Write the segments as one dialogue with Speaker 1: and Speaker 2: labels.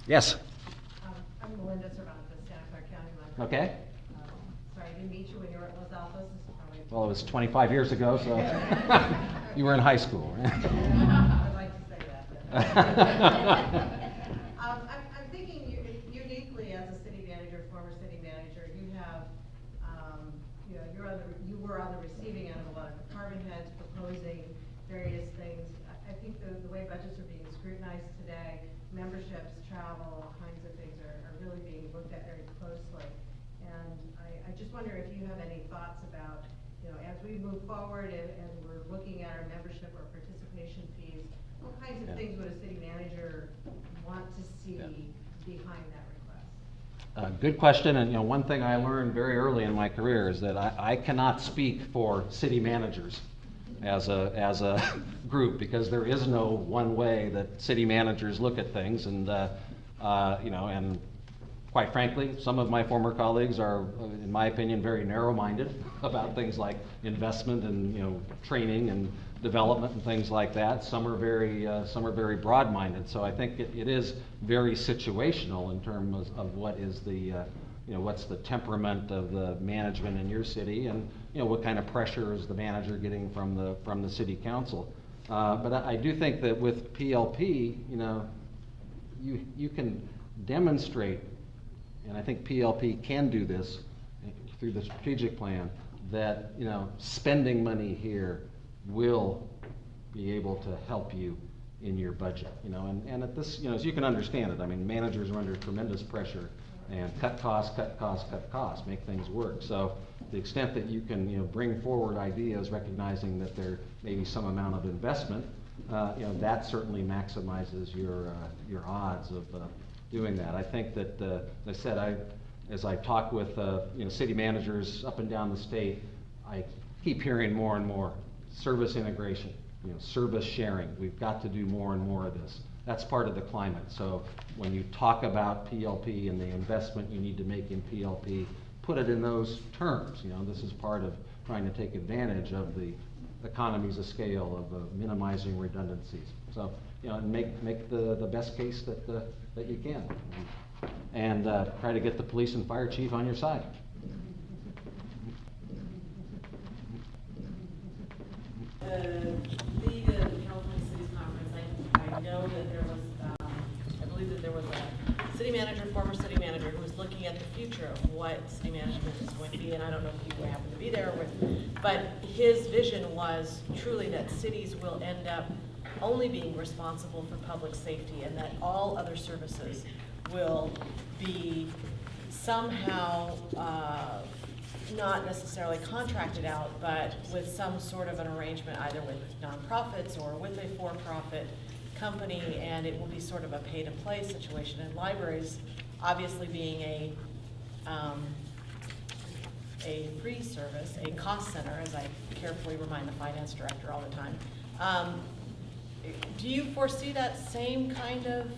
Speaker 1: Yes.
Speaker 2: I'm Melinda Cervantes, Santa Clara County.
Speaker 1: Okay.
Speaker 2: Sorry, I didn't meet you when you were at Los Altos. This is probably
Speaker 1: Well, it was 25 years ago, so you were in high school.
Speaker 2: I'd like to say that. I'm thinking uniquely as a city manager, former city manager, you have, you were on the receiving end of a lot of department heads proposing various things. I think the way budgets are being scrutinized today, memberships, travel, all kinds of things are really being looked at very closely. And I just wonder if you have any thoughts about, as we move forward and we're looking at our membership or participation fees, what kinds of things would a city manager want to see behind that request?
Speaker 1: Good question, and one thing I learned very early in my career is that I cannot speak for city managers as a group, because there is no one way that city managers look at things, and and quite frankly, some of my former colleagues are, in my opinion, very narrow-minded about things like investment and training and development and things like that. Some are very broad-minded. So I think it is very situational in terms of what is the what's the temperament of the management in your city, and what kind of pressure is the manager getting from the city council. But I do think that with PLP, you can demonstrate, and I think PLP can do this through the strategic plan, that spending money here will be able to help you in your budget. And at this, as you can understand it, I mean, managers are under tremendous pressure, and cut costs, make things work. So to the extent that you can bring forward ideas, recognizing that there may be some amount of investment, that certainly maximizes your odds of doing that. I think that, as I said, as I talk with city managers up and down the state, I keep hearing more and more service integration, service sharing. We've got to do more and more of this. That's part of the climate. So when you talk about PLP and the investment you need to make in PLP, put it in those terms. This is part of trying to take advantage of the economies of scale of minimizing redundancies. So make the best case that you can, and try to get the police and fire chief on your side.
Speaker 3: The League of California Cities Conference, I know that there was, I believe that there was a city manager, former city manager, who was looking at the future of what city management is going to be, and I don't know if people happen to be there but his vision was truly that cities will end up only being responsible for public safety, and that all other services will be somehow not necessarily contracted out, but with some sort of an arrangement, either with nonprofits or with a for-profit company, and it will be sort of a pay-to-play situation. And libraries, obviously being a free service, a cost center, as I carefully remind the finance director all the time. Do you foresee that same kind of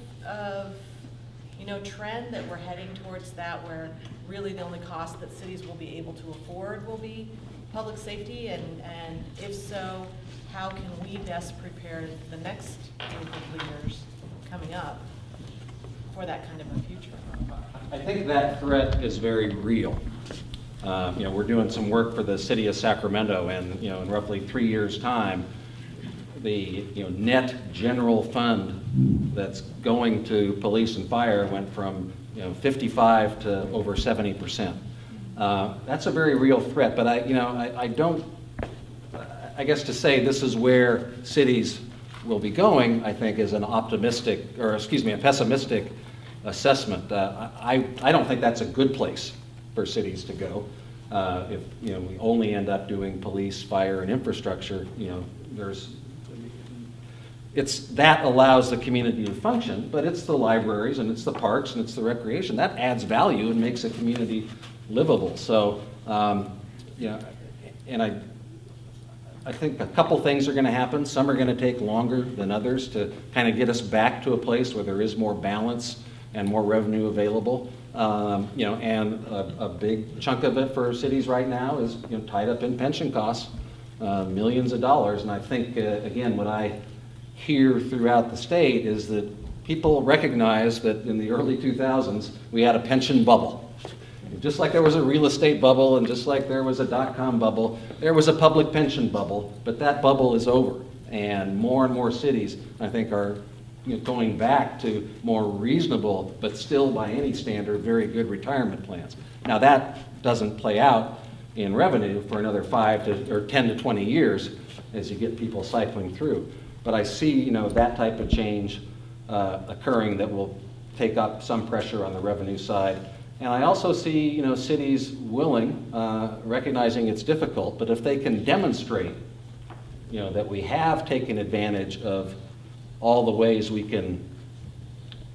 Speaker 3: trend, that we're heading towards that, where really the only cost that cities will be able to afford will be public safety? And if so, how can we best prepare the next group of leaders coming up for that kind of a future?
Speaker 1: I think that threat is very real. We're doing some work for the city of Sacramento, and in roughly 3 years' time, the net general fund that's going to police and fire went from 55 to over 70%. That's a very real threat. But I guess to say this is where cities will be going, I think, is a pessimistic assessment. I don't think that's a good place for cities to go. If we only end up doing police, fire, and infrastructure, that allows the community to function, but it's the libraries and it's the parks and it's the recreation that adds value and makes a community livable. So, and I think a couple things are going to happen. Some are going to take longer than others to kind of get us back to a place where there is more balance and more revenue available. And a big chunk of it for cities right now is tied up in pension costs, millions of dollars. And I think again, what I hear throughout the state is that people recognize that in the early 2000s, we had a pension bubble. Just like there was a real estate bubble and just like there was a dot-com bubble, there was a public pension bubble, but that bubble is over. And more cities, I think, are going back to more reasonable, but still by any standard, very good retirement plans. Now that doesn't play out in revenue for another 10 to 20 years as you get people cycling through. But I see, that type of change occurring that will take up some pressure on the revenue side. And I also see, cities willing, recognizing it's difficult, but if they can demonstrate, that we have taken advantage of all the ways we can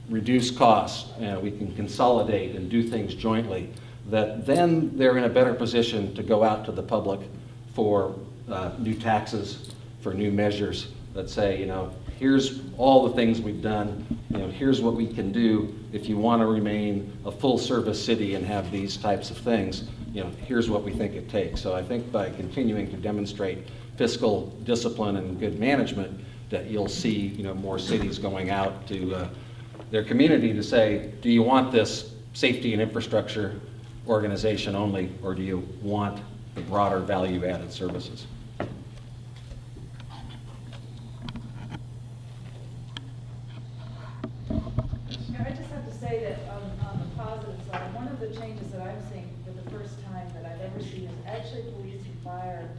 Speaker 1: reduce costs, we can consolidate and do things jointly, that then they're in a better position to go out to the public for new taxes, for new measures that say, here's all the things we've done, here's what we can do if you want to remain a full-service city and have these types of things, here's what we think it takes. So I think by continuing to demonstrate fiscal discipline and good management, that you'll see, more cities going out to their community to say, do you want this safety and infrastructure organization only, or do you want the broader value-added services?
Speaker 4: I just have to say that on the positive side, one of the changes that I'm seeing for the first time that I've ever seen is actually police and fire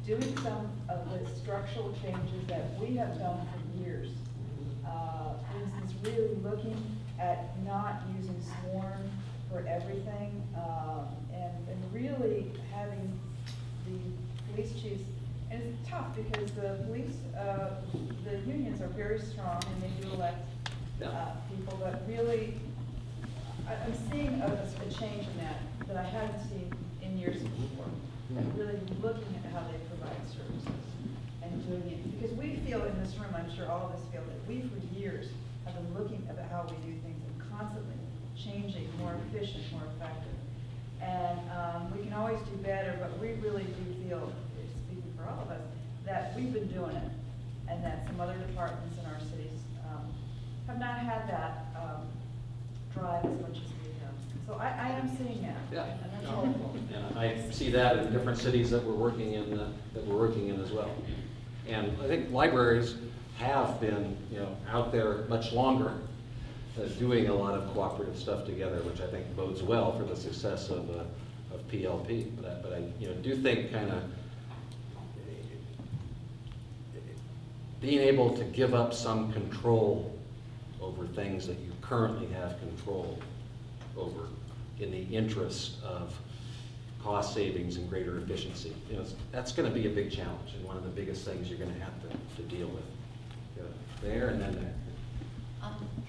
Speaker 4: doing some of the structural changes that we have done for years. For instance, really looking at not using sworn for everything, and really having the police chiefs, and it's tough because the police, the unions are very strong and they do elect people, but really, I'm seeing a change in that I haven't seen in years before. And really looking at how they provide services and doing it. Because we feel in this room, I'm sure all of us feel that we for years have been looking at how we do things and constantly changing, more efficient, more effective. And we can always do better, but we really do feel, speaking for all of us, that we've been doing it and that some other departments in our cities have not had that drive as much as we have. So I am seeing that.
Speaker 1: Yeah.
Speaker 4: And that's hopeful.
Speaker 1: And I see that in different cities that we're working in as well. And I think libraries have been, out there much longer, doing a lot of cooperative stuff together, which I think bodes well for the success of PLP. But I do think kind of being able to give up some control over things that you currently have control over in the interest of cost savings and greater efficiency. That's going to be a big challenge and one of the biggest things you're going to have to deal with. There and then there.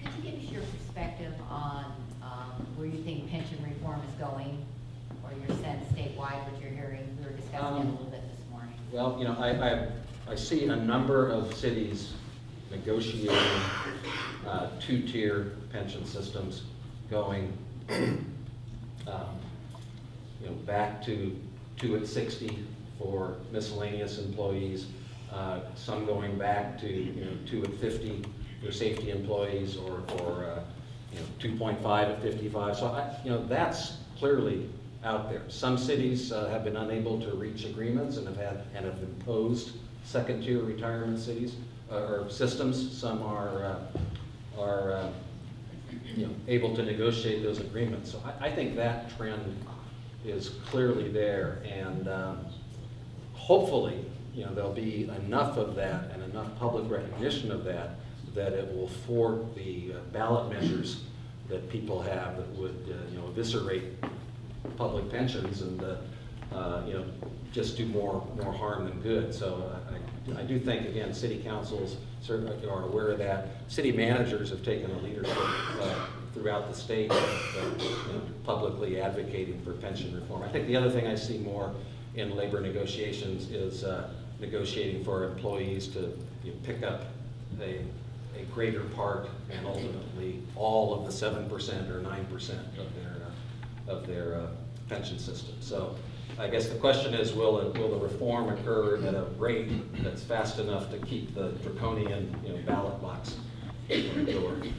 Speaker 5: Could you give us your perspective on where you think pension reform is going, or your sense statewide, what you're hearing? We were discussing it a little bit this morning.
Speaker 1: Well, I see a number of cities negotiating two-tier pension systems going back to 2 at 60 for miscellaneous employees, some going back to 2 at 50 for safety employees, or 2.5 at 55. So that's clearly out there. Some cities have been unable to reach agreements and have imposed second-tier retirement cities or systems. Some are able to negotiate those agreements. So I think that trend is clearly there, and hopefully, there'll be enough of that and enough public recognition of that it will thwart the ballot measures that people have that would eviscerate public pensions and just do more harm than good. So I do think, again, city councils certainly are aware of that. City managers have taken a leadership throughout the state, publicly advocating for pension reform. I think the other thing I see more in labor negotiations is negotiating for employees to pick up a greater part and ultimately all of the 7% or 9% of their pension system. So I guess the question is, will the reform occur at a rate that's fast enough to keep the draconian ballot box
Speaker 6: George.